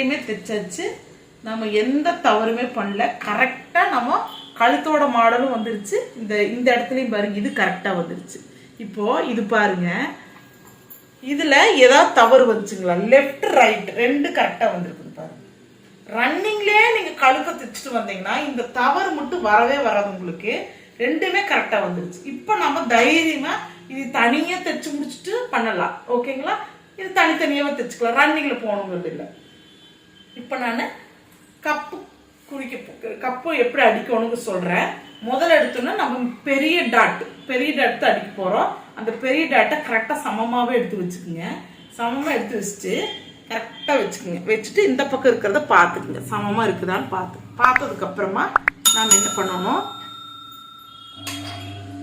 ரெண்டையுமே தைச்சாச்சு. நம்ம எந்த தவறுமே பண்ணல. கரெக்டா நம்ம கழுத்தோட மாடலும் வந்துருச்சு. இந்த இடத்துலயும் பாருங்க, இது கரெக்டா வந்துருச்சு. இப்போ இது பாருங்க, இதுல ஏதாவது தவறு வந்துச்சுங்களா? லெஃப்ட் ரைட் ரெண்டு கரெக்டா வந்துருக்குது பாருங்க. ரன்னிங்லயே நீங்க கழுத்தை தைச்சிட்டு வந்தீங்கன்னா இந்த தவறு மட்டும் வரவே வராது உங்களுக்கு. ரெண்டுமே கரெக்டா வந்துருச்சு. இப்போ நம்ம தைரியமா இது தனியா தைச்சு முடிச்சுட்டு பண்ணலாம். ஓகேங்களா? இது தனித்தனியாவே தைச்சுக்கலாம். ரன்னிங்ல போகணுங்கிறது இல்லை. இப்போ நான் கப்பு எப்படி அடிக்கணும்னு சொல்றேன். முதல்ல எடுத்தோம்னா நம்ம பெரிய டாட் தான் அடிக்க போறோம். அந்த பெரிய டாட்டை கரெக்டா சமமாவே எடுத்து வச்சுக்கோங்க. சமமா எடுத்து வச்சுட்டு கரெக்டா வச்சுக்கோங்க. வச்சுட்டு இந்த பக்கம் இருக்கிறத பார்த்துக்குங்க, சமமா இருக்குதான்னு பார்த்ததுக்கு அப்புறமா நாம என்ன பண்ணணும்,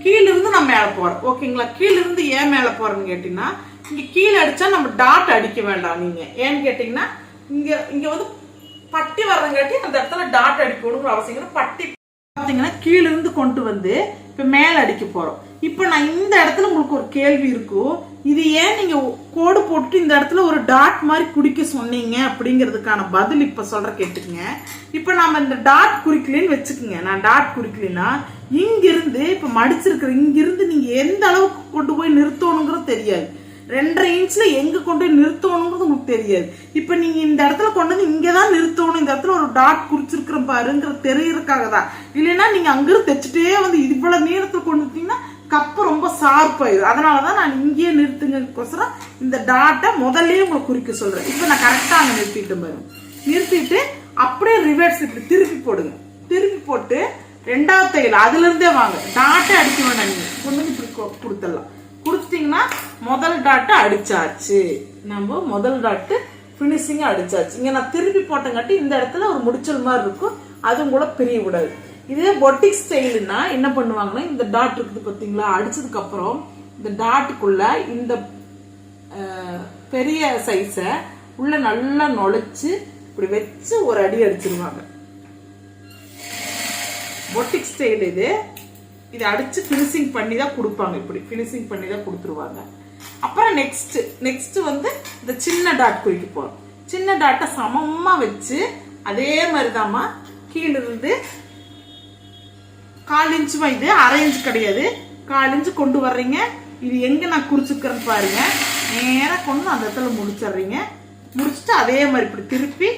கீழ இருந்து நம்ம மேல போறோம். ஓகேங்களா? கீழ இருந்து ஏன் மேல போறோம்னு கேட்டீங்கன்னா, இங்க கீழே அடிச்சா நம்ம டாட் அடிக்க வேண்டாம். நீங்க ஏன்னு கேட்டீங்கன்னா, இங்க வந்து பட்டி வர்றங்காட்டி அந்த இடத்துல டாட் அடிக்கணுங்கிற அவசியம். பட்டி பாத்தீங்கன்னா கீழ இருந்து கொண்டு வந்து இப்ப மேல அடிக்க போறோம். இப்ப நான் இந்த இடத்துல உங்களுக்கு ஒரு கேள்வி இருக்கும், இது ஏன் நீங்க கோடு போட்டு இந்த இடத்துல ஒரு டாட் மாதிரி குறிக்க சொன்னீங்க அப்படிங்கிறதுக்கான பதில் இப்ப சொல்ற கேட்டுக்குங்க. இப்ப நாம இந்த டாட் குறிக்கலன்னு வச்சுக்கோங்க. நான் டாட் குறிக்கலன்னா இங்கிருந்து இப்ப மடிச்சிருக்கிற இங்கிருந்து நீங்க எந்த அளவுக்கு கொண்டு போய் நிறுத்தணுங்கிறது தெரியாது. 2.5 இன்ச்ல எங்க கொண்டு போய் நிறுத்தணுங்கிறது உங்களுக்கு தெரியாது. இப்ப நீங்க இந்த இடத்துல கொண்டு வந்து இங்கதான் நிறுத்தணும், இந்த இடத்துல ஒரு டாட் குறிச்சிருக்கிற பாருங்கிறது தெரியறதுக்காக தான். இல்லைன்னா நீங்க அங்கிருந்து தைச்சுட்டே வந்து இவ்வளவு நேரத்துல கொண்டு வந்தீங்கன்னா கப்பு ரொம்ப ஷார்ப்பாயிடும். அதனாலதான் நான் இங்கேயே நிறுத்துங்கோசரம் இந்த டாட்டை முதல்லயே உங்களுக்கு குறிக்க சொல்றேன். இப்ப நான் கரெக்டா அங்க நிறுத்திட்டு பாருங்க. நிறுத்திட்டு அப்படியே ரிவர்ஸ் இப்படி திருப்பி போடுங்க. திருப்பி போட்டு 2வது தையல் அதுல இருந்தே வாங்க. டாட்டை அடிக்க வேண்டாம், நீங்க கொண்டு வந்து இப்படி கொடுத்துடலாம். கொடுத்துட்டீங்கன்னா முதல் டாட்டை அடிச்சாச்சு. நம்ம முதல் டாட்டு பினிஷிங் அடிச்சாச்சு. இங்க நான் திருப்பி போட்டங்காட்டி இந்த இடத்துல ஒரு முடிச்சல் மாதிரி இருக்கும், அதுவும் கூட பிரிய விடாது. இதே பொட்டிக் ஸ்டைல்னா என்ன பண்ணுவாங்கன்னா, இந்த டாட் இருக்குது பார்த்தீங்களா, அடிச்சதுக்கு அப்புறம் இந்த டாட்டுக்குள்ள இந்த பெரிய சைஸ உள்ள நல்லா நுழைச்சு இப்படி வச்சு ஒரு அடி அடிச்சிருவாங்க. பொட்டிக் ஸ்டைல் இது அடிச்சு பினிஷிங் பண்ணி தான் கொடுப்பாங்க. இப்படி பினிஷிங் பண்ணி தான் கொடுத்துருவாங்க. அப்புறம் நெக்ஸ்ட் வந்து இந்த சின்ன டாட் குறிக்க போறோம். சின்ன டாட்டை சமமா வச்சு அதே மாதிரிதாம்மா கீழ இருந்து 1/4 இன்ச்சுமா, இது 1/2 இன்ச் கிடையாது, 1/4 இன்ச்சு கொண்டு வர்றீங்க. இது எங்க நான் குறிச்சுக்கிறேன்னு பாருங்க. நேரா கொண்டு அந்த இடத்துல முடிச்சிடுறீங்க. முடிச்சுட்டு அதே மாதிரி இப்படி திருப்பி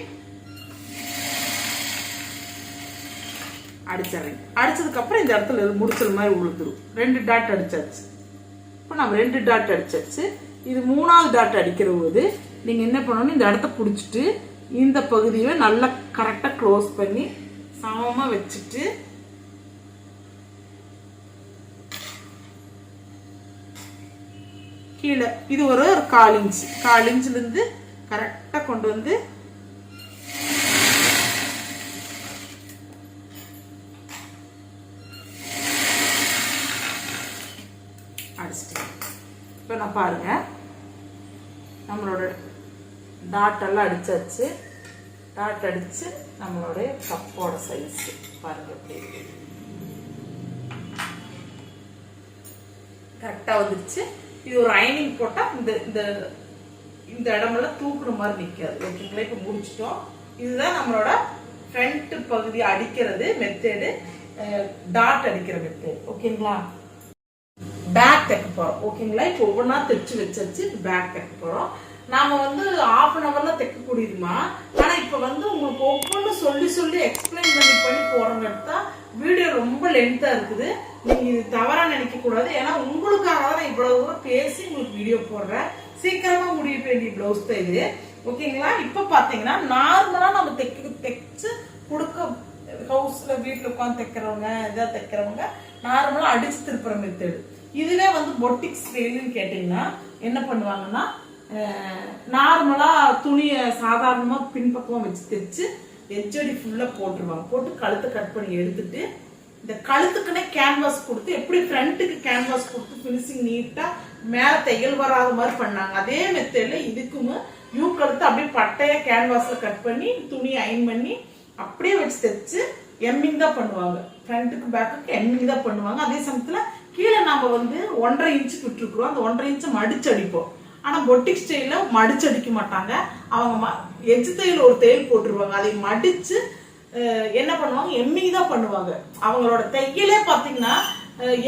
அடிச்சிடுறீங்க. அடிச்சதுக்கு அப்புறம் இந்த இடத்துல முடிச்சல் மாதிரி உழுத்துரும். 2 டாட் அடிச்சாச்சு. இப்போ நம்ம 2 டாட் அடிச்சாச்சு. இது 3வது டாட் அடிக்கிற போது நீங்க என்ன பண்ணணும், இந்த இடத்த பிடிச்சிட்டு இந்த பகுதியை நல்லா கரெக்டா க்ளோஸ் பண்ணி சமமா வச்சுட்டு கீழே இது ஒரு 1/4 இன்ச், 1/4 இன்ச்ல இருந்து கரெக்டா கொண்டு வந்து அடிச்சிட்டேன். இப்போ நான் பாருங்க, நம்மளோட டாட் எல்லாம் அடிச்சாச்சு. டாட் அடிச்சு நம்மளுடைய கப்போட சைஸ் பாருங்க எப்படி கரெக்டா வந்துருச்சு. இது ஒரு அயனிங் போட்டா இந்த இடமெல்லாம் தூக்குற மாதிரி நிக்காது. ஓகேங்களா? இப்ப முடிச்சிட்டோம். இதுதான் நம்மளோட ஃப்ரண்ட் பகுதி அடிக்கிறது மெத்தேடு, டாட் அடிக்கிற மெத்தேடு. ஓகேங்களா? பேக் தைக்க போறோம். ஓகேங்களா? இப்போ ஒவ்வொன்றா தைச்சு வச்சாச்சு. பேக் தைக்க போறோம். நாம வந்து 1/2 hourல தைக்க கூடியதுமா. ஆனா இப்ப வந்து உங்களுக்கு ஒவ்வொன்று சொல்லி எக்ஸ்பிளைன் பண்ணி போறோங்கிறதா வீடியோ ரொம்ப லென்த்தா இருக்குது. நீங்க இது தவறா நினைக்க கூடாது. ஏன்னா உங்களுக்காக தான் இவ்வளவு தூரம் பேசி உங்களுக்கு வீடியோ போடுறேன். சீக்கிரமா முடிய வேண்டிய பிளவுஸ் தான் இது. ஓகேங்களா? இப்ப பாத்தீங்கன்னா நார்மலா நம்ம தைச்சு கொடுக்க ஹவுஸ்ல வீட்டுல உட்காந்து தைக்கிறவங்க, இதா தைக்கிறவங்க நார்மலா அடிச்சு திருப்புற மெத்தேடு. இதுவே வந்து பொட்டிக் ஸ்டைல்னு கேட்டீங்கன்னா என்ன பண்ணுவாங்கன்னா, நார்மலா துணிய சாதாரணமா பின்பக்கமா வச்சு தைச்சு எச்சடி ஃபுல்லா போட்டுருவாங்க. போட்டு கழுத்தை கட் பண்ணி எடுத்துட்டு இந்த கழுத்துக்குன்னே கேன்வாஸ் கொடுத்து, எப்படி ஃப்ரண்ட்டுக்கு கேன்வாஸ் கொடுத்து பினிஷிங் நீட்டா மேல தையல் வராத மாதிரி பண்ணாங்க. அதே மெத்தட்ல இதுக்குமே யூ கழுத்து அப்படியே பட்டையா கேன்வாஸ்ல கட் பண்ணி துணி அயன் பண்ணி அப்படியே வச்சு தைச்சு எம்மிங் தான் பண்ணுவாங்க. ஃப்ரண்ட்டுக்கு பேக்குக்கு எம்மிங் தான் பண்ணுவாங்க. அதே சமயத்துல கீழே நாம வந்து 1.5 இன்ச்சு விட்டுருக்குறோம். அந்த 1.5 இன்ச்சை மடிச்சு அடிப்போம். ஆனா பொட்டிக் ஸ்டைல்ல மடிச்சு அடிக்க மாட்டாங்க. அவங்க எஜ்ஜு தையல் ஒரு தையல் போட்டுருவாங்க, அதை மடிச்சு என்ன பண்ணுவாங்க, எம்மிங் தான் பண்ணுவாங்க. அவங்களோட தையலே பாத்தீங்கன்னா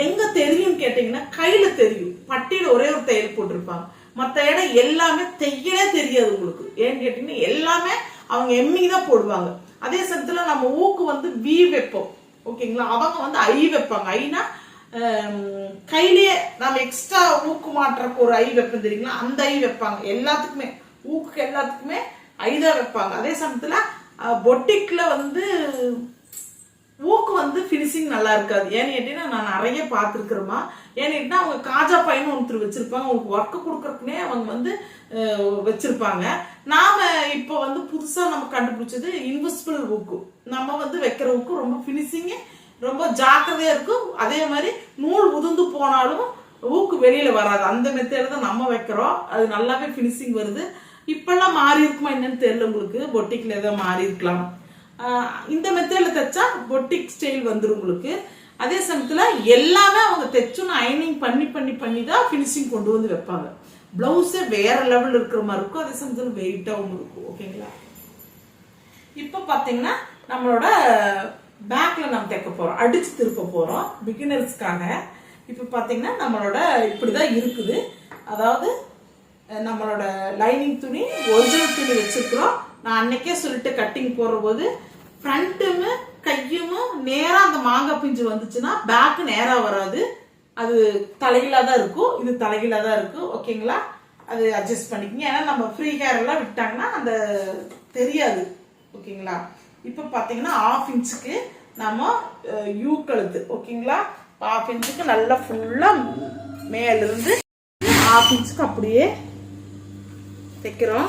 எங்க தெரியும் கேட்டீங்கன்னா கையில தெரியும். பட்டியில ஒரே ஒரு தையல் போட்டிருப்பாங்க, மத்த இடம் எல்லாமே தையலே தெரியாது உங்களுக்கு. ஏன்னு கேட்டீங்கன்னா எல்லாமே அவங்க எம்மிங் தான் போடுவாங்க. அதே சமயத்துல நம்ம ஊக்கு வந்து வி வைப்போம் ஓகேங்களா, அவங்க வந்து ஐ வைப்பாங்க. ஐனா கையிலேயே நம்ம எக்ஸ்ட்ரா ஊக்கு மாட்டுறக்கு ஒரு ஐ வைப்போம் தெரியுங்களா, அந்த ஐ வைப்பாங்க. எல்லாத்துக்குமே ஊக்கு எல்லாத்துக்குமே ஐ தான் வைப்பாங்க. அதே சமயத்துல பொட்டிக்ல வந்து ஊக்கு வந்து ஃபினிஷிங் நல்லா இருக்காது. ஏன்னு கேட்டீங்கன்னா நான் நிறைய பார்த்துருக்குறேமா. ஏன்னு கேட்டீங்கன்னா அவங்க காஜா பையன் ஒருத்தர் வச்சிருப்பாங்க, அவங்களுக்கு ஒர்க்கு கொடுக்கறதுக்குனே அவங்க வந்து வச்சிருப்பாங்க. நாம இப்போ வந்து புதுசா நம்ம கண்டுபிடிச்சது இன்விசிபிள் ஊக்கு. நம்ம வந்து வைக்கிற ஊக்கு ரொம்ப ஃபினிஷிங் ரொம்ப ஜாக்கிரதையா இருக்கும். அதே மாதிரி நூல் உதிர்ந்து போனாலும் ஊக்கு வெளியில வராது. அந்த மெத்தேட் தான் நம்ம வைக்கிறோம், அது நல்லாவே ஃபினிஷிங் வருது. இப்பெல்லாம் மாறி இருக்குமா என்னன்னு தெரியல உங்களுக்கு, பொட்டிக்ல ஏதோ மாறி இருக்கலாம். இந்த மெத்தேட்ல தைச்சா பொட்டிக் ஸ்டைல் வந்துடும் உங்களுக்கு. அதே சமயத்துல எல்லாமே அவங்க தைச்சுன்னு அயனிங் பண்ணி பண்ணி பண்ணி தான் ஃபினிஷிங் கொண்டு வந்து வைப்பாங்க. பிளவுஸே வேற லெவல் இருக்கிற மாதிரி இருக்கும், அதே சமயத்துல வெயிட்டாகவும் இருக்கும் ஓகேங்களா. இப்ப பாத்தீங்கன்னா நம்மளோட பேக்ல நம்ம தைக்க போறோம், அடிச்சு திருப்ப போறோம் பிகினர்ஸ்க்காக. இப்ப பாத்தீங்கன்னா நம்மளோட இப்படிதான் இருக்குது. அதாவது நம்மளோட லைனிங் துணி ஒரிஜினல் துணி வச்சிருக்கிறோம். நான் அன்னைக்கே சொல்லிட்டு கட்டிங் போடுற போது ஃப்ரண்ட்டுமே கையும் நேரா அந்த மாங்காய் பிஞ்சு வந்துச்சுன்னா பேக் நேரா வராது, அது தலைகீழா தான் இருக்கும். இது தலைகீழா தான் இருக்கும் ஓகேங்களா. அது அட்ஜஸ்ட் பண்ணிக்கங்க, ஏன்னா நம்ம ஃப்ரீ ஹேர் எல்லாம் விட்டாங்கன்னா அந்த தெரியாது ஓகேங்களா. இப்ப பாத்தீங்கன்னா 1/2 இன்ச்சுக்கு நம்ம யூ கழுத்து ஓகேங்களா. 1/2 இன்ச்சுக்கு நல்லா ஃபுல்லா மேல இருந்து 1/2 இன்ச்சுக்கு அப்படியே தைக்கிறோம்.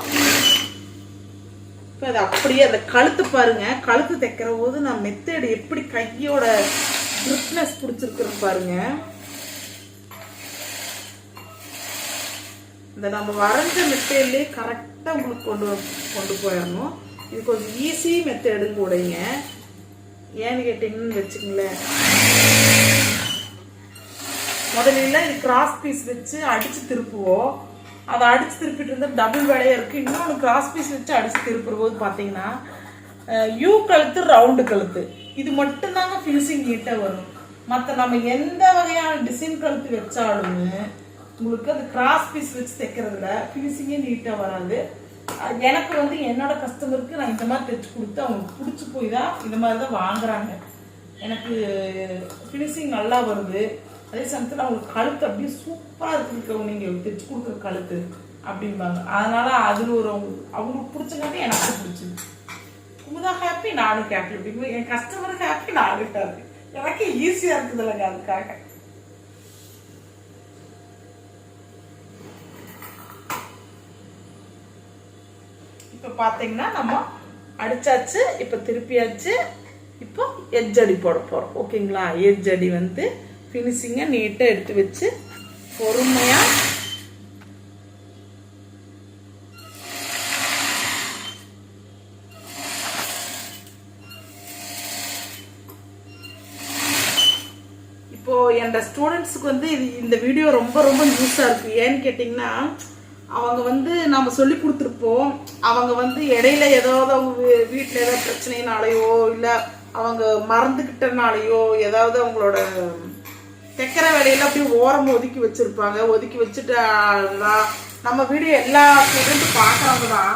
இப்ப அது அப்படியே அந்த கழுத்து பாருங்க, கழுத்து தைக்கிற போது நான் மெத்தேடு எப்படி கையோட கிரிப்னஸ் பிடிச்சிருக்குன்னு பாருங்க. இந்த நம்ம வரைஞ்ச மெத்தேட்லயே கரெக்டா உங்களுக்கு கொண்டு போயிடணும். இது கொஞ்சம் ஈஸி மெத்தேடுன்னு கூடங்க. ஏன்னு கேட்டீங்கன்னு வச்சுக்கங்களேன், முதல்ல இது கிராஸ் பீஸ் வச்சு அடிச்சு திருப்புவோம். அதை அடிச்சு திருப்பிட்டு இருந்தா டபுள் வேலையா இருக்கு. இன்னொன்று கிராஸ் பீஸ் வச்சு அடிச்சு திருப்புற போது பாத்தீங்கன்னா யூ கழுத்து ரவுண்டு கழுத்து இது மட்டும் தாங்க ஃபினிஷிங் நீட்டா வரும். மற்ற நம்ம எந்த வகையான டிசைன் கழுத்து வச்சாலுமே உங்களுக்கு அந்த கிராஸ் பீஸ் வச்சு தைக்கிறதுல ஃபினிஷிங்கே நீட்டா வராது. எனக்கு வந்து என்னோட கஸ்டமருக்கு நான் இந்த மாதிரி தைச்சு கொடுத்து அவங்களுக்கு பிடிச்சி போய் தான் இந்த மாதிரி தான் வாங்குறாங்க. எனக்கு ஃபினிஷிங் நல்லா வருது. அதே சமயத்தில் அவங்களுக்கு கழுத்து அப்படியே சூப்பராக இருக்குங்க, நீங்கள் தைச்சு கொடுக்குற கழுத்து அப்படிம்பாங்க. அதனால அதில் ஒரு அவங்களுக்கு பிடிச்சங்காட்டி எனக்கு பிடிச்சிது. குமுதா ஹாப்பி, நானும் ஹாப்பி. அப்படிங்க என் கஸ்டமருக்கு ஹாப்பி, நானும் ஹாப்பி. எனக்கு ஈஸியாக இருக்குது இல்லைங்க அதுக்காக. இப்போ பார்த்தீங்கன்னா நம்ம அடிச்சாச்சு, இப்போ திருப்பியாச்சு. இப்போ எட்ஜ் அடி போட போகிறோம் ஓகேங்களா. எட்ஜ் அடி வந்து ஃபினிஷிங்கை நீட்டாக எடுத்து வச்சு பொறுமையாக இப்போ என்னோட ஸ்டூடெண்ட்ஸுக்கு வந்து இந்த வீடியோ ரொம்ப ரொம்ப யூஸாக இருக்குது. ஏன்னு கேட்டிங்கன்னா அவங்க வந்து நம்ம சொல்லி கொடுத்துருப்போம், அவங்க வந்து இடையில ஏதாவது அவங்க வீட்டில் ஏதாவது பிரச்சனைனாலையோ இல்லை அவங்க மறந்துக்கிட்டனாலையோ ஏதாவது அவங்களோட தைக்கிற வேலையில அப்படியே ஓரம் ஒதுக்கி வச்சிருப்பாங்க. ஒதுக்கி வச்சுட்டு நம்ம வீடியோ எல்லா ஸ்டூடெண்ட்டும் பார்க்குறவங்க தான்.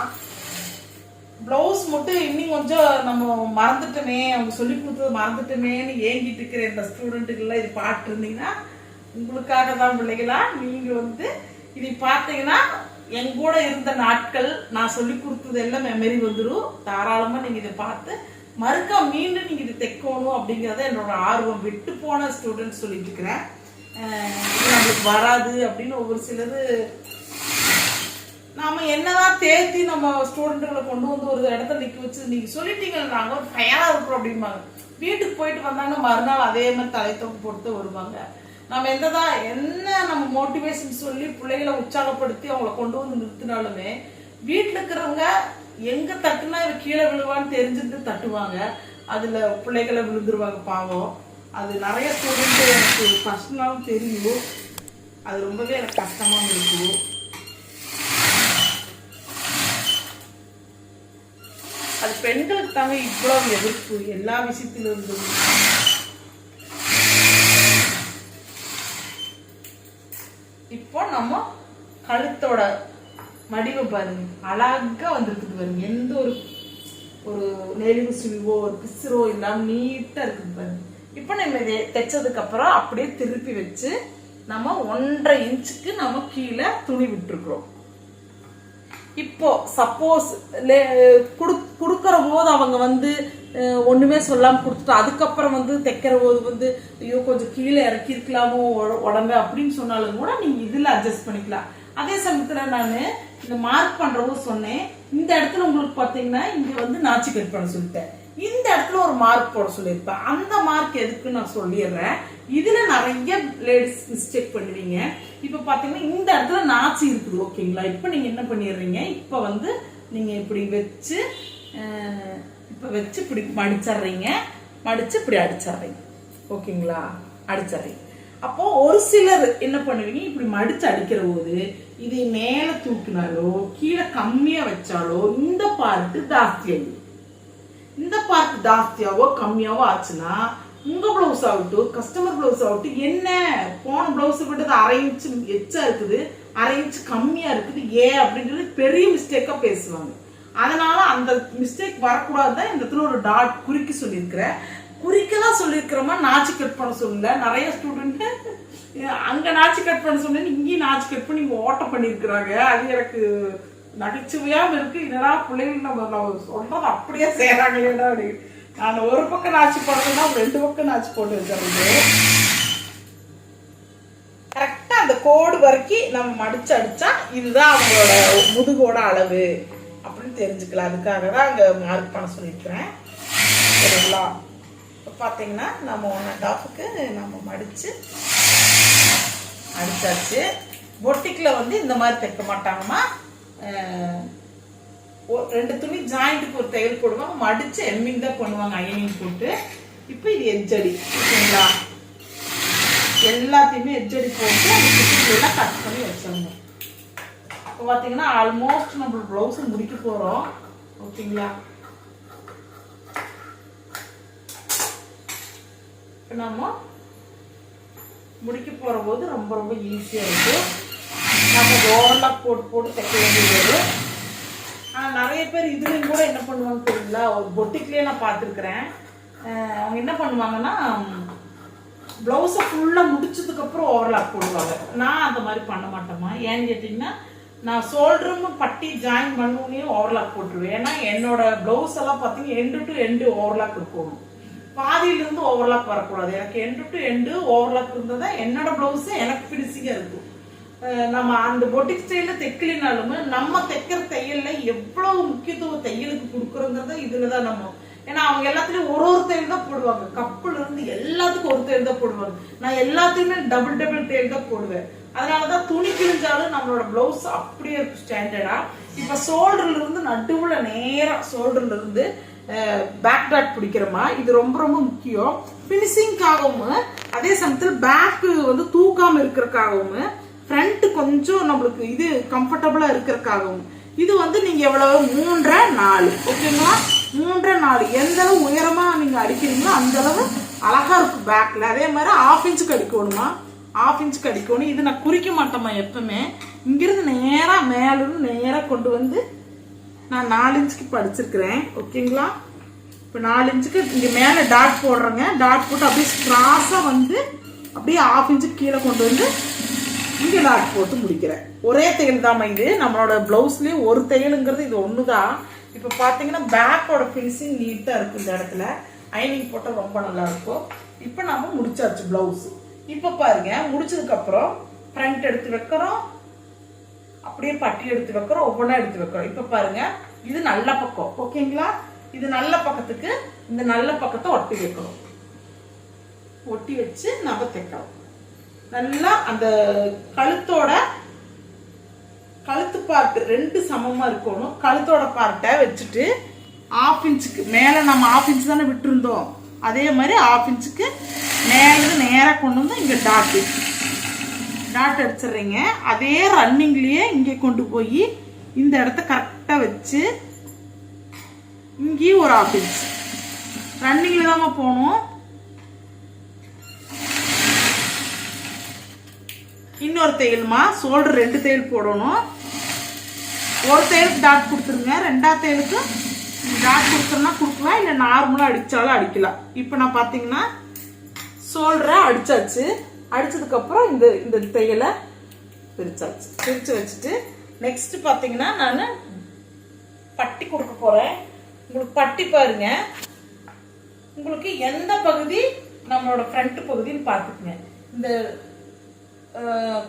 பிளவுஸ் மட்டும் இன்னும் கொஞ்சம் நம்ம மறந்துட்டோமே, அவங்க சொல்லி கொடுத்தது மறந்துட்டோமேன்னு ஏங்கிட்டு இருக்கிற இந்த ஸ்டூடெண்ட்டுக்கெல்லாம் இது பார்த்து இருந்தீங்கன்னா உங்களுக்காக தான் பிள்ளைகளா. நீங்க வந்து இதை பார்த்தீங்கன்னா என் கூட இருந்த நாட்கள் நான் சொல்லி கொடுத்தது எல்லாம் மெமரி வந்துடும். தாராளமாக நீங்கள் இதை பார்த்து மறுக்கா மீண்டும் நீங்கள் இதை தைக்கணும் அப்படிங்கிறத என்னோட ஆர்வம். விட்டு போன ஸ்டூடெண்ட்ஸ் சொல்லிட்டு இருக்கிறேன், இது நம்மளுக்கு வராது அப்படின்னு ஒவ்வொரு சிலது நாம என்னதான் தேர்த்தி நம்ம ஸ்டூடெண்ட்டுகளை கொண்டு வந்து ஒரு இடத்துல நிற்க வச்சு நீங்கள் சொல்லிட்டீங்க நாங்கள் ஒரு ஃபயராக இருக்கிறோம் அப்படிம்பாங்க. வீட்டுக்கு போயிட்டு வந்தாங்கன்னா மறுநாள் அதே மாதிரி தலைத்தொப்பு போட்டு வருவாங்க. நம்ம என்ன நம்ம மோட்டிவேஷன் சொல்லி பிள்ளைகளை உற்சாகப்படுத்தி அவங்கள கொண்டு வந்து நிறுத்தினாலுமே வீட்டில் இருக்கிறவங்க எங்க தட்டுனா கீழே விழுவான்னு தெரிஞ்சுட்டு தட்டுவாங்க, அதுல பிள்ளைகளை விழுந்துருவாங்க பாவம். அது நிறைய ஸ்டூடெண்ட் எனக்கு பர்சனலாகவும் தெரியும், அது ரொம்பவே எனக்கு கஷ்டமாகவும் இருக்கும். பெண்களுக்கு தாங்க இவ்வளவு எதிர்ப்பு எல்லா விஷயத்திலும் இருந்தது. இப்போ நம்ம கழுத்தோட மடிவை பாருங்க, அழகா வந்திருக்குது பாருங்க. எந்த ஒரு நெளிவு சுழிவோ ஒரு பிசுரோ இல்லாம நீட்டா இருக்குது பாருங்க. இப்போ நம்ம இதை தைச்சதுக்கு அப்புறம் அப்படியே திருப்பி வச்சு நம்ம 1.5 இன்ச்சுக்கு நம்ம கீழே துணி விட்டுருக்குறோம். இப்போ சப்போஸ் கொடுக்கற போது அவங்க வந்து ஒண்ணுமே சொல்லாம கொடுத்துட்டு அதுக்கப்புறம் வந்து தைக்கிற போது வந்து ஐயோ கொஞ்சம் கீழே இறக்கி இருக்கலாமோ உடம்பு அப்படின்னு சொன்னாலும் கூட நீங்க இதுல அட்ஜஸ்ட் பண்ணிக்கலாம். அதே சமயத்துல நான் இந்த மார்க் பண்றவோ சொன்னேன், இந்த இடத்துல உங்களுக்கு பாத்தீங்கன்னா இங்க வந்து நாச்சி கட் பண்ண சொல்லிட்டேன், இந்த இடத்துல ஒரு மார்க் போட சொல்லியிருப்பேன். அந்த மார்க் எதுக்கு நான் சொல்லிடுறேன். இதுல நிறைய லேடிஸ் மிஸ்டேக் பண்ணுவீங்க. இப்ப பாத்தீங்கன்னா இந்த இடத்துல நாச்சி இருக்குது ஓகேங்களா. இப்ப நீங்க என்ன பண்ணிடுறீங்க, இப்ப வந்து நீங்க இப்படி வச்சு இப்படி மடிச்சிடுறீங்க, மடிச்சு இப்படி அடிச்சிடுறீங்க ஓகேங்களா, அடிச்சிடுறீங்க. அப்போ ஒரு சிலர் என்ன பண்ணுவீங்க, இப்படி மடிச்சு அடிக்கிற போது இதை மேல தூக்கினாலோ கீழே கம்மியா வச்சாலோ இந்த பார்ட்டு ஜாஸ்தியாகும். இந்த பார்ட் ஜாஸ்தியாவோ கம்மியாவோ ஆச்சுன்னா உங்க பிளவுஸ் ஆகட்டும் கஸ்டமர் பிளவுஸ் ஆகட்டும், என்ன போன பிளவுஸ் விட்டது 1/2 இன்ச்சு எச்சா இருக்குது, 1/2 இன்ச்சு கம்மியா இருக்குது ஏன் அப்படின்றது பெரிய மிஸ்டேக்கா பேசுவாங்க. அதனால அந்த மிஸ்டேக் வரக்கூடாதுதான் இந்த இடத்துல ஒரு டாட் குறிக்க சொல்லியிருக்கிறேன். குறிக்கலாம் சொல்லியிருக்கிறோமா, நாச்சி கட் பண்ண சொல்லல. நிறைய ஸ்டூடெண்ட் அங்க நாச்சி கட் பண்ண சொன்னேன்னு இங்கேயும் நாச்சி கட் பண்ணி ஓட்டம் பண்ணிருக்கிறாங்க. அது எனக்கு நகைச்சுவையாம இருக்கு. என்னடா பிள்ளைங்க நம்ம சொல்றது அப்படியே செய்யறாங்களேடா அப்படின்னு. நான் ஒரு பக்கம் நாச்சி போடுறேன்னா 2 பக்கம் நாச்சி போட்டு வச்சிருந்தது. கரெக்டா அந்த கோடு வரைக்கும் நம்ம மடிச்சு அடிச்சா இதுதான் அவங்களோட முதுகோட அளவு அப்படின்னு தெரிஞ்சுக்கலாம். அதுக்காக தான் அங்க மார்க் பண்ண சொல்லியிருக்கிறேன். சரிங்களா, இப்போ பார்த்தீங்கன்னா நம்ம 1.5க்கு நம்ம மடிச்சு அடிச்சாச்சு. பொட்டிக்ல வந்து இந்த மாதிரி தைக்க மாட்டாங்கம்மா, 2 துணி ஜாயிண்ட்டுக்கு ஒரு தையல் போடுவாங்க, மடிச்சு எம்மிங் தான் பண்ணுவாங்க அயனிங் போட்டு. இப்போ இது எஜ்ஜடி ஓகேங்களா, எல்லாத்தையுமே எஜ்ஜடி போட்டு அந்த கட் பண்ணி வச்சிடணும். இப்போ பார்த்தீங்கன்னா ஆல்மோஸ்ட் நம்ம ப்ளவுஸ் முடிக்க போறோம் ஓகேங்களா. நம்ம முடிக்க போற போது ரொம்ப ரொம்ப ஈஸியா இருக்கு. நம்ம ஓவர்லாக் போட்டு தைக்க வேண்டியது. ஆனா நிறைய பேர் இதுலயும் கூட என்ன பண்ணுவாங்க தெரியுங்களா, ஒரு பொட்டிக்லயே நான் பார்த்துருக்கிறேன். அவங்க என்ன பண்ணுவாங்கன்னா பிளவுஸை ஃபுல்லா முடிச்சதுக்கு அப்புறம் ஓவர்லாக் போடுவாங்க. நான் அந்த மாதிரி பண்ண மாட்டேமா. ஏன்னு கேட்டீங்கன்னா நான் ஷோல்டரும் பட்டி ஜாயின் பண்ணி ஓவர்லாக் போட்டுருவேன். ஏன்னா என்னோட பிளவுஸ் எல்லாம் பார்த்தீங்கன்னா எண்டு டு எண்டு ஓவர்லாக் இருக்கணும், பாதியிலிருந்து ஓவர்லாக் வரக்கூடாது. எனக்கு எண்டு டு எண்டு ஓவர்லாக் இருந்ததா என்னோட பிளவுஸ் எனக்கு பினிஷிங்கா இருக்கும். நம்ம அந்த பொட்டிக் ஸ்டைல தைக்கலினாலும் நம்ம தைக்கிற தையல்ல எவ்வளவு முக்கியத்துவம் தையலுக்கு கொடுக்குறோங்கிறத இதுலதான் நம்ம. ஏன்னா அவங்க எல்லாத்துலயும் ஒரு தையல் தான் போடுவாங்க, கப்புல இருந்து எல்லாத்துக்கும் ஒரு தையல் தான் போடுவாங்க. நான் எல்லாத்தையுமே டபுள் தையல் தான் போடுவேன். அதனாலதான் துணி கிழிஞ்சாலும் நம்மளோட பிளவுஸ் அப்படியே இருக்கும் ஸ்டாண்டர்டா. இப்ப ஷோல்டர்ல இருந்து நடுவுல நேரா ஷோல்டர்ல இருந்து பேக் டாட் பிடிக்கிறோமா, இது ரொம்ப ரொம்ப முக்கியம் பினிஷிங்காகவும். அதே சமயத்தில் பேக் வந்து தூக்காம இருக்கிறதுக்காகவும், ஃப்ரண்ட் கொஞ்சம் நம்மளுக்கு இது கம்ஃபர்டபுளா இருக்கிறதுக்காகவும். இது வந்து நீங்க எவ்வளவு 3.5 ஓகேங்களா, 3.5 எந்த அளவு உயரமா நீங்க அடிக்கிறீங்களோ அந்த அளவு அழகா இருக்கும் பேக்ல. அதே மாதிரி 1/2 இன்ச்சுக்கு அடிக்கணுமா, 1/2 இன்ச்சுக்கு அடிக்கணும். இது நான் குறிக்க மாட்டேமா எப்பவுமே, இங்கிருந்து நேரா மேலிருந்து நேரா கொண்டு வந்து நான் 4 இன்ச்சுக்கு படிச்சிருக்கிறேன் ஓகேங்களா. இப்போ 4 இன்ச்சுக்கு இங்க மேல டாட் போடுறேங்க, டாட் போட்டு அப்படியே கிராஸா வந்து அப்படியே 1/2 இன்ச்சுக்கு கீழே கொண்டு வந்து இங்க டாட் போட்டு முடிக்கிறேன். ஒரே தையல் தான் இது, நம்மளோட பிளவுஸ்லயே ஒரு தையலுங்கிறது இது ஒண்ணுதான். இப்போ பாத்தீங்கன்னா பேக்கோட ஃபினிஷிங் நீட்டா இருக்கும். இந்த இடத்துல அயனிங் போட்டா ரொம்ப நல்லா இருக்கும். இப்போ நம்ம முடிச்சாச்சு பிளவுஸ். இப்போ பாருங்க முடிச்சதுக்கு அப்புறம் ஃப்ரண்ட் எடுத்து வைக்கிறோம், அப்படியே பட்டி எடுத்து வைக்கிறோம், ஒவ்வொன்றா எடுத்து வைக்கிறோம். இப்ப பாருங்க இது நல்ல பக்கம் ஓகேங்களா. இது நல்ல பக்கத்துக்கு இந்த நல்ல பக்கத்தை ஒட்டி வைக்கணும். ஒட்டி வச்சு நம்ம தைக்கிறோம். நல்லா அந்த கழுத்தோட கழுத்து பார்ட் 2 சமமா இருக்கணும். கழுத்தோட பார்ட்டை வச்சுட்டு 1/2 இன்ச்சுக்கு மேல நம்ம 1/2 இன்ச்சு தானே விட்டு இருந்தோம், அதே மாதிரி 1/2 இன்ச்சுக்கு மேல நேரா கொண்டு வந்து இங்க டாட் அடிச்சிடுறீங்க. அதே ரன்னிங்லயே இங்கே கொண்டு போய் இந்த இடத்த கரெக்டா வச்சு இங்கேயும் ஒரு 1/2 இன்ச் ரன்னிங்ல தாங்க போகணும். இன்னொரு தையல்மா ஷோல்டர் 2 தையல் போடணும். ஒரு தையலுக்கு டாட் கொடுத்துருங்க, 2ஆவது தையலுக்கு டாட் கொடுத்துருன்னா கொடுக்கலாம், இல்லை நார்மலாக அடித்தாலும் அடிக்கலாம். இப்போ நான் பார்த்தீங்கன்னா ஷோல்டரை அடிச்சாச்சு. அடிச்சதுக்கப்புறம் இந்த தையலை பிரிச்சாச்சு. பிரித்து வச்சுட்டு நெக்ஸ்ட் பார்த்தீங்கன்னா நான் பட்டி கொடுக்க போகிறேன். உங்களுக்கு பட்டி பாருங்க, உங்களுக்கு எந்த பகுதி நம்மளோட ஃப்ரண்ட் பகுதின்னு பார்த்துக்குங்க. இந்த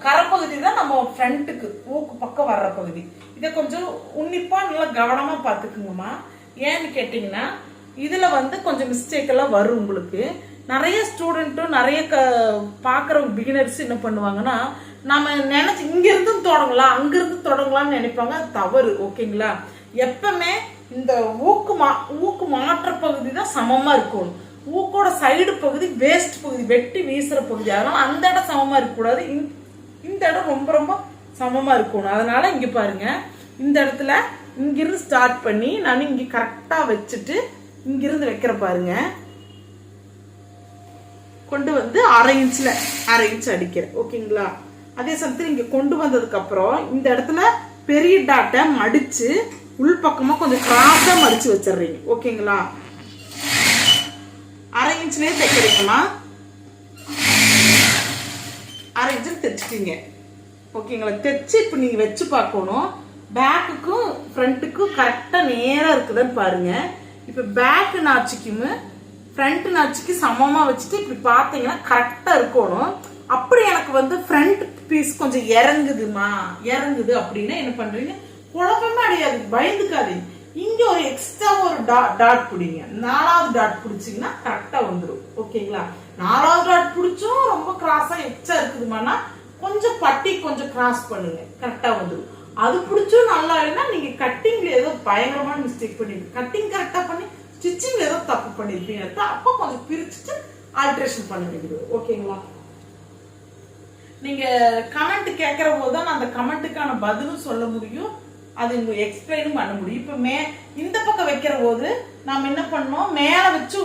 கரைப்பகுதி தான் நம்ம ஃப்ரண்ட்டுக்கு ஊக்கு பக்கம் வர்ற பகுதி. இதை கொஞ்சம் உன்னிப்பா நல்லா கவனமா பார்த்துக்குங்கம்மா. ஏன்னு கேட்டிங்கன்னா இதில் வந்து கொஞ்சம் மிஸ்டேக் எல்லாம் வரும். உங்களுக்கு நிறைய ஸ்டூடெண்ட்டும் நிறைய பார்க்குற பிகினர்ஸ் என்ன பண்ணுவாங்கன்னா, நம்ம நினைச்சு இங்கிருந்து தொடங்கலாம் அங்கிருந்து தொடங்கலாம்னு நினைப்பாங்க. அது தவறு. ஓகேங்களா? எப்பவுமே இந்த ஊக்கு மாற்ற பகுதி தான் சமமா இருக்கணும். ஊக்கோட சைடு பகுதி வேஸ்ட் பகுதி, வெட்டி வீசுற பகுதி. அதனால அந்த இடம் சமமா இருக்கக்கூடாது, இந்த இடம் ரொம்ப ரொம்ப சமமா இருக்கணும். அதனால இங்க பாருங்க, இந்த இடத்துல இங்கிருந்து ஸ்டார்ட் பண்ணி நான் இங்க கரெக்டா வச்சுட்டு இங்கிருந்து வைக்கிற பாருங்க, கொண்டு வந்து 1/2 இன்ச் அடிக்கிறேன். ஓகேங்களா? அதே சமயத்தில் இங்க கொண்டு வந்ததுக்கு அப்புறம் இந்த இடத்துல பெரிய டாட்டை மடிச்சு உள் பக்கமா கொஞ்சம் கிராஸா மடிச்சு வச்சிடுறீங்க. ஓகேங்களா? 1/2 இன்ச்லயே தைக்கிறீங்களா? 1/2 இன்ச் தைச்சிட்டீங்க. ஓகேங்களா? தைச்சு இப்ப நீங்க வச்சு பார்க்கணும். பேக்குக்கும் ஃப்ரண்ட்டுக்கும் கரெக்டா நேரா இருக்குதுன்னு பாருங்க. இப்ப பேக் நாச்சிக்கும் ஃப்ரண்ட் நாச்சிக்கு சமமா வச்சுட்டு இப்படி பார்த்தீங்கன்னா கரெக்டா இருக்கணும். அப்படி எனக்கு வந்து ஃப்ரண்ட் பீஸ் கொஞ்சம் இறங்குது அப்படின்னா என்ன பண்றீங்க, குழப்பமே அடையாது, பயந்துக்காதீங்க. இங்க ஒரு எக்ஸ்ட்ரா ஒரு டாட் பிடிங்க. 4வது டாட் பிடிச்சிங்கன்னா கரெக்டா வந்துடும். ஓகேங்களா? 4வது டாட் பிடிச்சும் ரொம்ப கிராஸா எக்ஸ்ட்ரா இருக்குதுமானா கொஞ்சம் பட்டி கொஞ்சம் கிராஸ் பண்ணுங்க, கரெக்டா வந்துடும். அது பிடிச்சும் நல்லா இல்லைன்னா நீங்க கட்டிங்ல ஏதோ பயங்கரமான மிஸ்டேக் பண்ணிருக்கீங்க, கட்டிங் கரெக்டா பண்ணி ஸ்டிச்சிங்ல ஏதோ தப்பு பண்ணிருப்பீங்க. அப்போ கொஞ்சம் பிரிச்சுட்டு ஆல்ட்ரேஷன் பண்ண வேண்டியது. ஓகேங்களா? நீங்க கமெண்ட் கேட்கிற போது தான் அந்த கமெண்ட்டுக்கான பதிலும் சொல்ல முடியும், அது உங்களுக்கு எக்ஸ்பிளைனும் பண்ண முடியும். இப்ப இந்த பக்கம் வைக்கிற போது நாம என்ன பண்ணோம், மேல வச்சு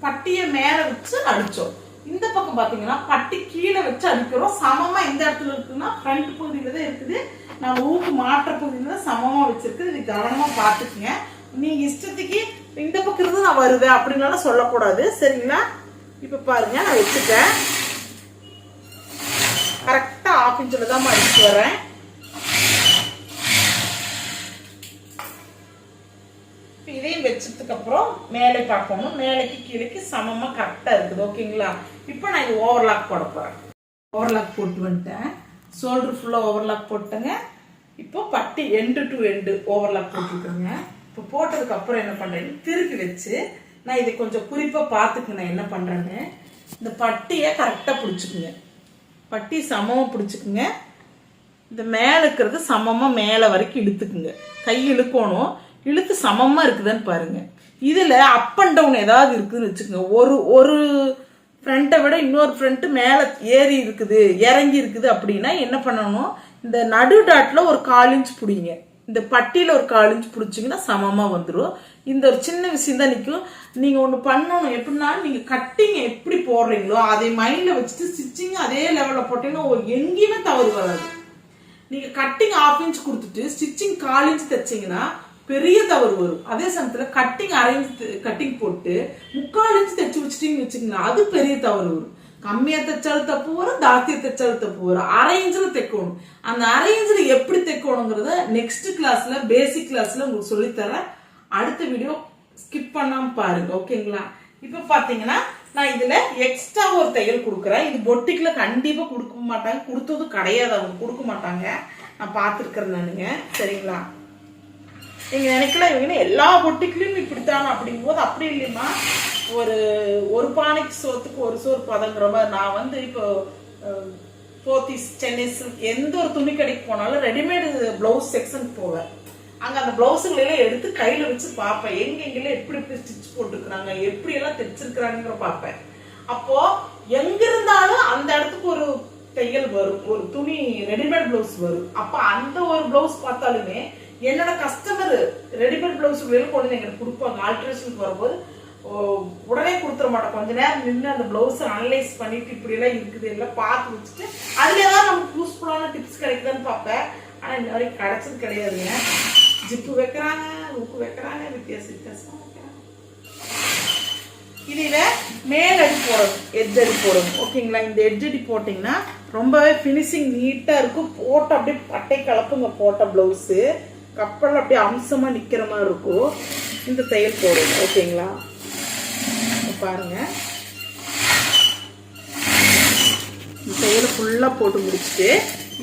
பட்டிய மேல வச்சு அடிச்சோம். இந்த பக்கம் பாத்தீங்கன்னா பட்டி கீழே வச்சு அடிக்கிறோம். சமமா இந்த இடத்துல இருக்குன்னா ஃப்ரண்ட் பகுதியில தான் இருக்குது, நம்ம ஊக்கு மாற்ற பகுதியில தான் சமமா வச்சிருக்கு. இது கவனமா பாத்துக்குங்க. நீங்க இஷ்டத்துக்கு இந்த பக்கம் இருந்து நான் வருவேன் அப்படின்னாலும் சொல்லக்கூடாது. சரிங்களா? இப்ப பாருங்க, நான் வச்சுட்டேன். கரெக்டா 1/2 இன்ச்ல தான் அடிச்சு வரேன். இதையும் வச்சதுக்கு அப்புறம் மேலே பார்க்கணும், மேலைக்கு கீழே சமமா கரெக்டா இருக்குது. ஓகேங்களா? இப்போ நான் இது ஓவர்லாக் போட போறேன். ஓவர்லாக் போட்டு வந்துட்டேன். ஷோல்டர் ஃபுல்லா ஓவர்லாக் போட்டுங்க. இப்போ பட்டி எண்டு டு எண்டு ஓவர்லாக் போட்டுருக்கேங்க. இப்போ போட்டதுக்கு அப்புறம் என்ன பண்றேன், திருப்பி வச்சு நான் இதை கொஞ்சம் குறிப்பா பார்த்துக்குங்க. நான் என்ன பண்றேன்னு, இந்த பட்டியை கரெக்டா பிடிச்சுக்குங்க. பட்டி சமமா பிடிச்சுக்குங்க. இந்த மேல இருக்கிறது சமமா மேல வரைக்கும் இழுத்துக்குங்க. கை இழுக்கணும், இழுத்து சமமா இருக்குதுன்னு பாருங்க. இதுல அப் அண்ட் டவுன் ஏதாவது இருக்குதுன்னு வச்சுக்கோங்க. ஒரு ஃப்ரண்ட்டை விட இன்னொரு ஃப்ரண்ட் மேல ஏறி இருக்குது இறங்கி இருக்குது அப்படின்னா என்ன பண்ணணும், இந்த நடு டாட்ல ஒரு 1/4 இன்ச் பிடிங்க. இந்த பட்டியில ஒரு 1/4 இன்ச் பிடிச்சிங்கன்னா சமமா வந்துடும். இந்த ஒரு சின்ன விஷயம் தான் நிற்கும். நீங்க ஒண்ணு பண்ணணும், எப்படின்னா நீங்க கட்டிங் எப்படி போடுறீங்களோ அதை மைண்ட்ல வச்சுட்டு ஸ்டிச்சிங் அதே லெவல்ல போட்டீங்கன்னா எங்கேயுமே தவறு வராது. நீங்க கட்டிங் 1/2 இன்ச் கொடுத்துட்டு ஸ்டிச்சிங் 1/4 இன்ச் தைச்சீங்கன்னா பெரிய தவறு வரும். அதே சமயத்துல கட்டிங் 1/2 இன்ச் கட்டிங் போட்டு 3/4 இன்ச் தைச்சு வச்சுட்டீங்கன்னு வச்சுக்கோங்க, அது பெரிய தவறு வரும். கம்மியா தைச்சாலும் தப்பு வரும், ஜாஸ்தியா தைச்சாலும் தப்பு வரும். 1/2 இன்ச்ல தைக்கணும். அந்த 1/2 இன்ச்ல எப்படி தைக்கணுங்கிறத நெக்ஸ்ட் கிளாஸ்ல பேசிக் கிளாஸ்ல உங்களுக்கு சொல்லித்தரேன். அடுத்த வீடியோ ஸ்கிப் பண்ணாம பாருங்க. ஓகேங்களா? இப்ப பாத்தீங்கன்னா நான் இதுல எக்ஸ்ட்ரா ஒரு தையல் கொடுக்குறேன். இது பொட்டிக்ல கண்டிப்பா கொடுக்க மாட்டாங்க, கொடுத்தது கிடையாது, அவங்க கொடுக்க மாட்டாங்க. நான் பார்த்துருக்கிறேன் நானுங்க. சரிங்களா? நீங்க நினைக்கலாம் இவங்க எல்லா பொட்டிக்குலயும் இப்படித்தானே அப்படிங்கும் போது அப்படி இல்லையம்மா. ஒரு பானைக்கு சோத்துக்கு ஒரு சோறு பதங்கிற மாதிரி நான் வந்து இப்போ போத்தீஸ், சென்னை சில்க் எந்த ஒரு துணி கடைக்கு போனாலும் ரெடிமேடு பிளவுஸ் செக்ஷன் போவேன். அங்க அந்த பிளவுஸுகளெல்லாம் எடுத்து கையில வச்சு பார்ப்பேன், எங்கெங்கெல்லாம் எப்படி எப்படி ஸ்டிச் போட்டுருக்குறாங்க, எப்படி எல்லாம் தைச்சிருக்கிறாங்கிற பார்ப்பேன். அப்போ எங்க இருந்தாலும் அந்த இடத்துக்கு ஒரு தையல் வரும், ஒரு துணி ரெடிமேட் பிளவுஸ் வரும். அப்ப அந்த ஒரு பிளவுஸ் பார்த்தாலுமே என்னோட கஸ்டமர் ரெடிமேட் பிளவுஸ் வெளியே கொண்டு எங்களுக்கு கொடுப்பாங்க. ஆல்ட்ரேஷனுக்கு வரும்போது உடனே கொடுத்துட மாட்டோம். கொஞ்ச நேரம் நின்று அந்த பிளவுஸை அனலைஸ் பண்ணிட்டு இப்படி எல்லாம் இருக்குது எல்லாம் பார்த்து வச்சுட்டு அதுல ஏதாவது நமக்கு யூஸ்ஃபுல்லான டிப்ஸ் கிடைக்குதான்னு பார்ப்பேன். ஆனா இந்த வரைக்கும் கிடைச்சது கிடையாதுங்க. ஜிப்பு வைக்கிறாங்க, ஊக்கு வைக்கிறாங்க, வித்தியாசமா வைக்கிறாங்க. இதுல மேல் அடி போடணும், எட்ஜ் அடி போடணும். ஓகேங்களா? இந்த எட்ஜ் அடி போட்டீங்கன்னா ரொம்பவே ஃபினிஷிங் நீட்டா இருக்கும். போட்ட அப்படியே பட்டை கலப்புங்க. போட்ட பிளவுஸு கப்பல் அப்படியே அம்சமா நிக்கிற மாதிரி இருக்கும். இந்த தையல் போடணும். ஓகேங்களா? பாருங்க, இந்த தையலை ஃபுல்லா போட்டு முடிச்சுட்டு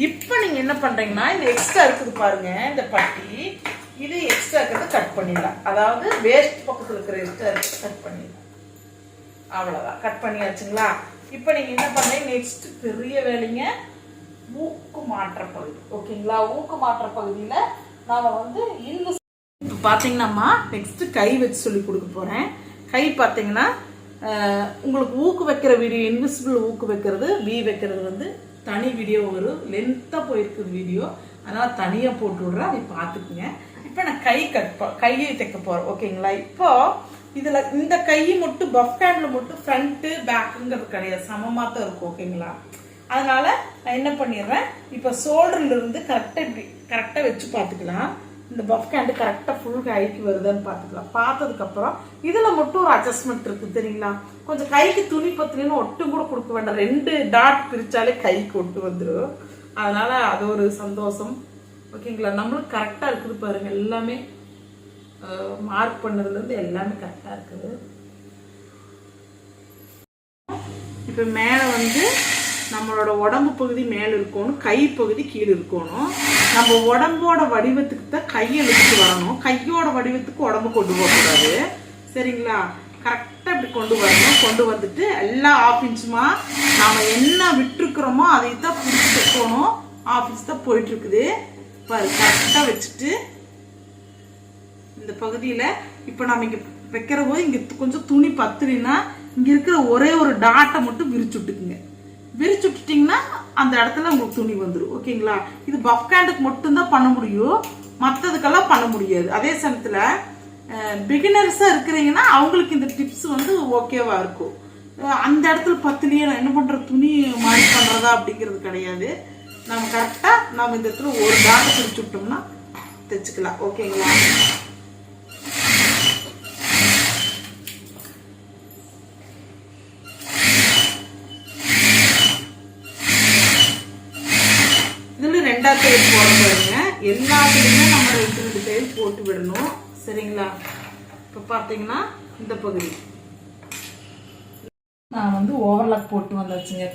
இப்போ நீங்க என்ன பண்றீங்கன்னா இந்த எக்ஸ்ட்ரா இருக்குது பாருங்க, இந்த பட்டி இது எக்ஸ்ட்ரா இருக்கிறத கட் பண்ணிடலாம். அதாவது வேஸ்ட் பக்கத்தில் இருக்கிற எக்ஸ்ட்ரா கட் பண்ணிடலாம். அவ்வளோதான், கட் பண்ணியாச்சுங்களா? இப்போ நீங்க என்ன பண்றீங்க, நெக்ஸ்ட் பெரிய வேலைங்க ஊக்கு மாற்ற பகுதி. ஓகேங்களா? ஊக்கு மாற்ற பகுதியில நாம வந்து இப்போ பார்த்தீங்கன்னா நெக்ஸ்ட் கை வச்சு சொல்லி கொடுக்க போறேன். கை பார்த்தீங்கன்னா உங்களுக்கு ஊக்கு வைக்கிற வீடியோ, இன்விசிபிள் ஊக்கு வைக்கிறது, வி வைக்கிறது வந்து தனி வீடியோ வரும். லென்த்தாக போயிருக்குது வீடியோ, அதனால் தனியாக போட்டு விட்றேன், அதை பார்த்துக்குங்க. இப்போ நான் கையை தைக்க போகிறேன். ஓகேங்களா? இப்போ இதில் இந்த கை மட்டும் பஃப் ஹேண்டில் மட்டும் ஃப்ரண்ட்டு பேக்குங்கிறது கிடையாது, சமமாக தான் இருக்கும். ஓகேங்களா? அதனால நான் என்ன பண்ணிடுறேன், இப்போ ஷோல்டர்லேருந்து கரெக்டாக வச்சு பார்த்துக்கலாம். இந்த பஃப் ஹேண்டு கரெக்டாக ஃபுல் கைக்கு வருதுன்னு பார்த்துக்கலாம். பார்த்ததுக்கப்புறம் இதில் மட்டும் ஒரு அட்ஜஸ்ட்மெண்ட் இருக்குது தெரியுங்களா? கொஞ்சம் கைக்கு துணி பத்துலன்னு ஒட்டும் கூட கொடுக்க வேண்டாம். 2 டாட் பிரித்தாலே கைக்கு ஒட்டு வந்துடும். அதனால அது ஒரு சந்தோஷம். ஓகேங்களா? நம்மளும் கரெக்டாக இருக்குது பாருங்க. எல்லாமே மார்க் பண்ணதுலேருந்து எல்லாமே கரெக்டாக இருக்குது. இப்போ மேலே வந்து நம்மளோட உடம்பு பகுதி மேலே இருக்கணும், கை பகுதி கீழே இருக்கணும். நம்ம உடம்போட வடிவத்துக்கு தான் கையை எடுத்துட்டு வரணும். கையோட வடிவத்துக்கு உடம்பு கொண்டு போகக்கூடாது. சரிங்களா? கரெக்டாக இப்படி கொண்டு வரணும். கொண்டு வந்துட்டு எல்லா 1/2 இன்ச்சுமா நாம என்ன விட்டுருக்குறோமோ அதை தான் பிடிச்சி போகணும். 1/2 இன்ச் தான் போயிட்டு இருக்குது பாரு. கரெக்டாக வச்சுட்டு இந்த பகுதியில் இப்போ நம்ம இங்கே வைக்கிற போது இங்கே கொஞ்சம் துணி பத்துலின்னா இங்கே இருக்கிற ஒரே ஒரு டாட்டை மட்டும் விரிச்சு விட்டுக்குங்க. விரிச்சு விட்டுட்டிங்கன்னா அந்த இடத்துல உங்களுக்கு துணி வந்துடும். ஓகேங்களா? இது பஃப் ஹேண்டுக்கு மட்டும்தான் பண்ண முடியும், மற்றதுக்கெல்லாம் பண்ண முடியாது. அதே சமயத்தில் பிகினர்ஸாக இருக்கிறீங்கன்னா அவங்களுக்கு இந்த டிப்ஸ் வந்து ஓகேவா இருக்கும். அந்த இடத்துல பத்துலேயே நான் என்ன பண்ணுற துணி மாறி பண்ணுறதா அப்படிங்கிறது கிடையாது. நம்ம கரெக்டாக நம்ம இந்த இடத்துல ஒரு டாட்டை பிரிச்சு விட்டோம்னா தைச்சிக்கலாம். ஓகேங்களா? தையல் போட பாருங்க. எல்லாத்துலையுமே நம்ம 2 தையல் போட்டு விடணும். சரிங்களா? இப்போ பார்த்தீங்கன்னா இந்த பகுதி நான் வந்து ஓவர்லாக் போட்டு வந்தாச்சுங்க.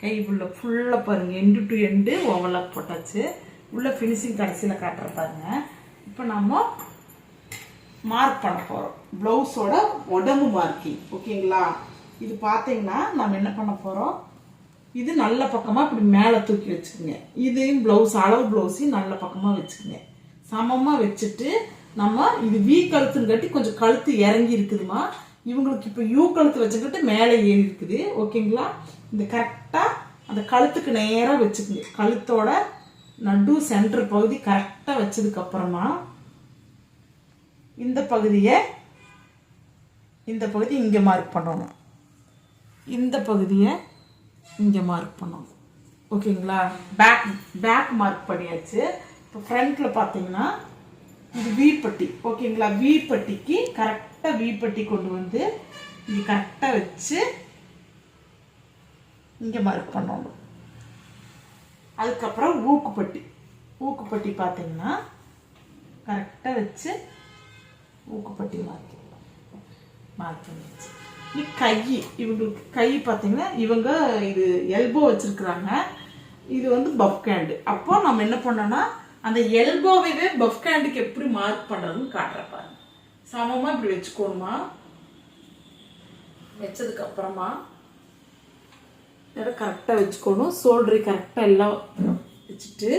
கை ஃபுல்லாக பாருங்க, எண்டு டு எண்டு ஓவர்லாக் போட்டாச்சு. உள்ள ஃபினிஷிங் கடைசியில் காட்டுற பாருங்க. இப்போ நம்ம மார்க் பண்ண போகிறோம், ப்ளவுஸோட உடம்பு மார்க்கிங். ஓகேங்களா? இது பார்த்தீங்கன்னா நம்ம என்ன பண்ண போகிறோம், இது நல்ல பக்கமாக இப்படி மேலே தூக்கி வச்சுக்கோங்க. இதையும் ப்ளவுஸ் அளவு ப்ளவுஸையும் நல்ல பக்கமாக வச்சுக்கோங்க. சமமாக வச்சுட்டு நம்ம இது வி கழுத்துன்னு கட்டி கொஞ்சம் கழுத்து இறங்கி இருக்குதுமா. இவங்களுக்கு இப்போ யூ கழுத்து வச்சுக்கிட்டு மேலே ஏறி இருக்குது. ஓகேங்களா? இந்த கரெக்டாக அந்த கழுத்துக்கு நேராக வச்சுக்கோங்க. கழுத்தோட நடு சென்டர் பகுதி கரெக்டாக வச்சதுக்கப்புறமா இந்த பகுதி இங்கே மார்க் பண்ணணும். இந்த பகுதியை இங்கே மார்க் பண்ணணும். ஓகேங்களா? பேக் மார்க் பண்ணியாச்சு. இப்போ ஃப்ரண்ட்டில் பார்த்தீங்கன்னா இது வி பட்டி. ஓகேங்களா? வி பட்டிக்கு கரெக்டாக வி பட்டி கொண்டு வந்து இங்கே கரெக்டாக வச்சு இங்கே மார்க் பண்ணணும். அதுக்கப்புறம் ஊக்குப்பட்டி பார்த்தீங்கன்னா கரெக்டாக வச்சு ஊக்குப்பட்டி மார்க் பண்ணியாச்சு. கை, இவங்களுக்கு கை பார்த்தீங்கன்னா இவங்க இது எல்போ வச்சிருக்கிறாங்க, இது வந்து பஃப் ஹேண்டு. அப்போ நம்ம என்ன பண்ணோம்னா அந்த எல்போவே பஃப் ஹேண்டுக்கு எப்படி மார்க் பண்றதுன்னு காட்டுற பாருங்க. சமமா இப்படி வச்சுக்கோணுமா. வச்சதுக்கு அப்புறமா கரெக்டா வச்சுக்கணும். ஷோல்டரை கரெக்டா எல்லாம் வச்சுட்டு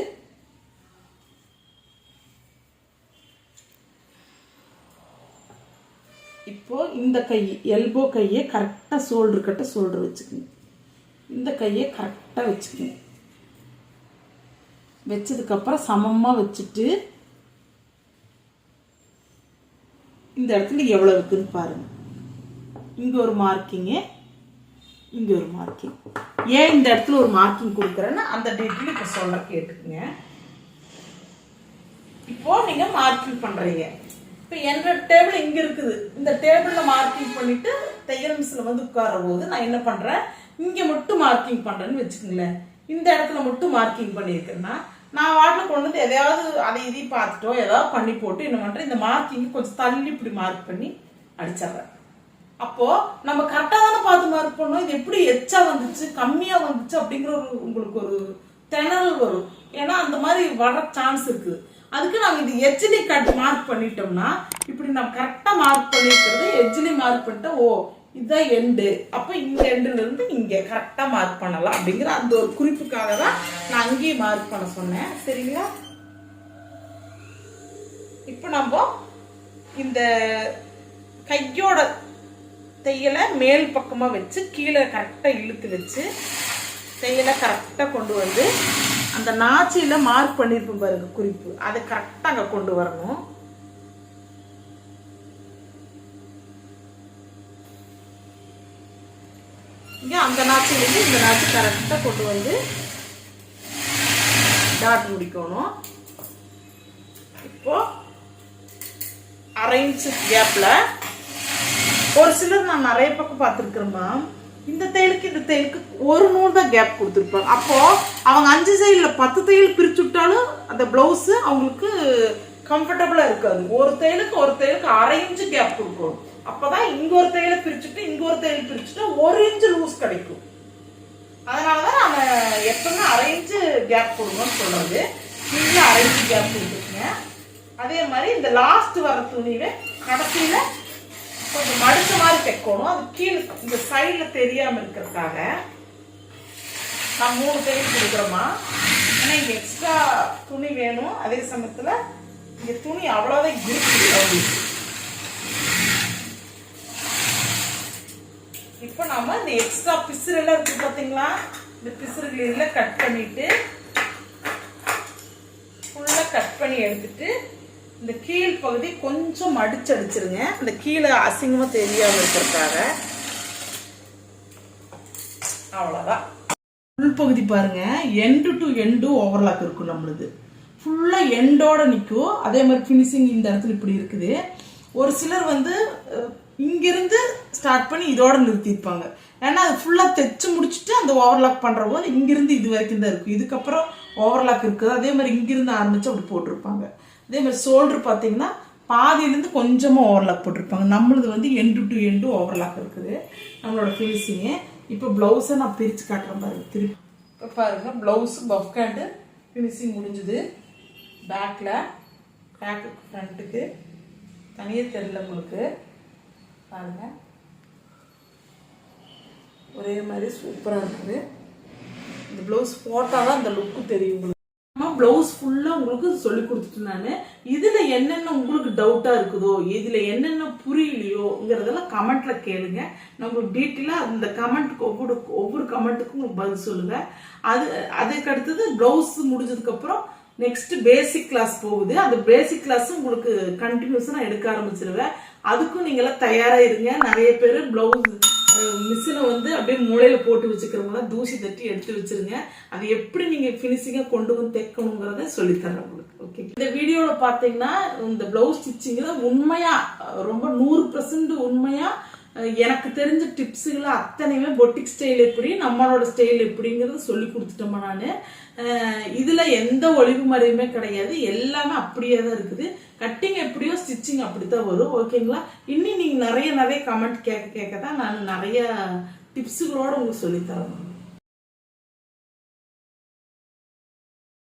இப்போ இந்த கை எல்போ கையை கரெக்டாக ஷோல்டர் வச்சுக்கோங்க. இந்த கையை கரெக்டாக வச்சுக்கோங்க. வச்சதுக்கப்புறம் சமமாக வச்சுட்டு இந்த இடத்துல எவ்வளவு இருக்குன்னு பாருங்க. இங்க ஒரு மார்க்கிங்கு, இங்க ஒரு மார்க்கிங். ஏன் இந்த இடத்துல ஒரு மார்க்கிங் கொடுக்குறேன்னு அந்த டீட்டெயில் இப்போ சொல்ற கேட்டுக்குங்க. இப்போ நீங்க மார்க்கிங் பண்றீங்க. இப்போ என்னோட டேபிள் இங்க இருக்குது. இந்த டேபிள்ல மார்க்கிங் பண்ணிட்டு தையல் மிஷின்ல வந்து உட்கார போது நான் என்ன பண்றேன், இங்க மட்டும் மார்க்கிங் பண்றேன்னு வச்சுக்கோங்களேன். இந்த இடத்துல மட்டும் மார்க்கிங் பண்ணியிருக்கேன்னா நான் வாட்டில் கொண்டு வந்து எதையாவது அதை இதையும் பார்த்துட்டோ ஏதாவது பண்ணி போட்டு என்ன பண்றேன், இந்த மார்க்கிங் கொஞ்சம் தள்ளி இப்படி மார்க் பண்ணி அடிச்சிடுறேன். அப்போ நம்ம கரெக்டா தானே பார்த்து மார்க் பண்ணோம். இது எப்படி எச்சா வந்துச்சு கம்மியா வந்துச்சு அப்படிங்கிற உங்களுக்கு ஒரு திணறல் வரும். ஏன்னா அந்த மாதிரி வர சான்ஸ் இருக்கு. அதுக்கு நம்ம இது எச்டி கட் மார்க் பண்ணிட்டோம்னா இப்படி நம்ம கரெக்டா மார்க் பண்ணிருக்கிறது எச்டி மார்க் பண்ணிட்டா ஓ இதுதான் எண்டு, அப்ப இந்த எண்டுல இருந்து இங்க கரெக்டா மார்க் பண்ணலாம் அப்படிங்கிற அந்த ஒரு குறிப்புக்காக தான் நான் அங்கேயும் மார்க் பண்ண சொன்னேன். சரிங்களா? இப்ப நம்ம இந்த கையோட தையலை மேல் பக்கமா வச்சு கீழே கரெக்டா இழுத்து வச்சு தையலை கரெக்டா கொண்டு வந்து அந்த நாச்சியில மார்க் பண்ணிருப்போம் பாருங்க குறிப்பு, அதை கரெக்டா அங்க கொண்டு வரணும். இங்க அந்த நாச்சிலிருந்து இந்த நாச்சு கரெக்டா கொண்டு வந்து டாட் முடிக்கணும். இப்போ அரை இன்ச் கேப்ல ஒரு சிலர் நான் நிறைய பக்கம் பார்த்துருக்கிறேம்மா, இந்த தையலுக்கு இந்த தையலுக்கு ஒரு நூல் தான் கேப் கொடுத்துருப்பாங்க. அப்போ அவங்க 5 சைடில் 10 தையல் பிரிச்சு விட்டாலும் அந்த பிளவுஸ் அவங்களுக்கு கம்ஃபர்டபுளா இருக்காது. ஒரு தையலுக்கு அரை இன்ச்சு கேப் கொடுக்கணும். அப்பதான் இங்க ஒரு தையலை பிரிச்சுட்டு இங்க ஒரு தையல் பிரிச்சுட்டு 1 இன்ச்சு லூஸ் கிடைக்கும். அதனாலதான் நான் எப்பவுமே அரை இன்ச்சு கேப் கொடுங்கன்னு சொல்றது. நீங்களும் அரை இன்ச்சு கேப் கொடுத்துருங்க. அதே மாதிரி இந்த லாஸ்ட் வர துணியில கடைசியில கொஞ்சம் மடிச்ச மாதிரி தைக்கணும். அது கீழே இந்த சைட்ல தெரியாம இருக்கிறதுக்காக நான் 3 தையல் கொடுக்குறோமா. ஏன்னா இங்க எக்ஸ்ட்ரா துணி வேணும். அதே சமயத்துல இங்க துணி அவ்வளவுதான் இருக்குது. இப்ப நாம இந்த எக்ஸ்ட்ரா பிசுறெல்லாம் இருக்கு பாத்தீங்களா, இந்த பிசுறுகளை கட் பண்ணிட்டு ஃபுல்லா கட் பண்ணி எடுத்துட்டு இந்த கீழ் பகுதி கொஞ்சம் மடிச்சு அடிச்சிருங்க. இந்த கீழே அசிங்கமா தெரியாம இருக்கிறதுக்காக. அவ்வளவுதான். உள் பகுதி பாருங்க, எண்டு டு எண்டு ஓவர்லாக் இருக்கும். நம்மளுது ஃபுல்லா எண்டோட நிற்கும். அதே மாதிரி பினிஷிங் இந்த இடத்துல இப்படி இருக்குது. ஒரு சிலர் வந்து இங்கிருந்து ஸ்டார்ட் பண்ணி இதோட நிறுத்திருப்பாங்க. ஏன்னா அது ஃபுல்லா தைச்சு முடிச்சுட்டு அந்த ஓவர்லாக் பண்ற போது இங்கிருந்து இது வரைக்கும் தான் இருக்கும். இதுக்கப்புறம் ஓவர்லாக் இருக்குது. அதே மாதிரி இங்கிருந்து ஆரம்பிச்சு அப்படி போட்டிருப்பாங்க. அதே மாதிரி ஷோல்டர் பார்த்தீங்கன்னா பாதியிலேருந்து கொஞ்சமாக ஓவர்லாக் போட்டிருப்பாங்க. நம்மளது வந்து எண்டு டு எண்டு ஓவர்லாக் இருக்குது நம்மளோட ஃபினிஷிங்கு. இப்போ ப்ளவுஸை நான் பிரித்து காட்டுறேன் பாருங்க. திருப்பி இப்போ பாருங்க, ப்ளவுஸு பஃப் ஹேண்டு ஃபினிஷிங் முடிஞ்சுது. பேக்கில் பேக்குக்கு ஃப்ரண்ட்டுக்கு தனியாக தெரியல உங்களுக்கு பாருங்க. ஒரே மாதிரி சூப்பராக இருக்குது. இந்த ப்ளவுஸ் போட்டால் தான் அந்த லுக்கு தெரியும் உங்களுக்கு. பிளவுஸ் ஃபுல்லா உங்களுக்கு சொல்லி கொடுத்துட்டு நான் இதுல என்னென்ன உங்களுக்கு டவுட்டா இருக்குதோ, இதுல என்னென்ன புரியலையோங்கிறதெல்லாம் கமெண்ட்ல கேளுங்க. நான் உங்களுக்கு டீட்டெயிலா அந்த கமெண்ட்டுக்கு ஒவ்வொரு கமெண்ட்டுக்கும் உங்களுக்கு பதில் சொல்லுங்க. அதுக்கு அடுத்தது பிளவுஸ் முடிஞ்சதுக்கு அப்புறம் நெக்ஸ்ட் பேசிக் கிளாஸ் போகுது. அந்த பேசிக் கிளாஸ் உங்களுக்கு கண்டினியூஸா எடுக்க ஆரம்பிச்சிருவேன். அதுக்கும் நீங்களாம் தயாரா இருங்க. நிறைய பேர் பிளவுஸ் மிஷினை வந்து அப்படியே மூளையில போட்டு வச்சுக்கிறவங்கள தூசி தட்டி எடுத்து வச்சிருங்க. அது எப்படி நீங்க பினிஷிங்கா கொண்டு வந்து தைக்கணுங்கிறத சொல்லித்தரேன் உங்களுக்கு. ஓகே, இந்த வீடியோல பாத்தீங்கன்னா இந்த பிளவுஸ் ஸ்டிச்சிங்ல உண்மையா ரொம்ப 100% உண்மையா எனக்கு தெரிஞ்ச டிப்ஸுகளை அத்தனையுமே பொட்டிக் ஸ்டைல் எப்படி, நம்மளோட ஸ்டைல் எப்படிங்கிறத சொல்லி கொடுத்துட்டோமா. நான் இதுல எந்த ஒளிவு மறையுமே கிடையாது. எல்லாமே அப்படியே தான் இருக்குது. கட்டிங் எப்படியோ ஸ்டிச்சிங் அப்படித்தான் வரும். ஓகேங்களா? இன்னும் நீங்க நிறைய கமெண்ட் கேட்க தான் நான் நிறைய டிப்ஸுகளோட உங்களுக்கு சொல்லித்தரேன்.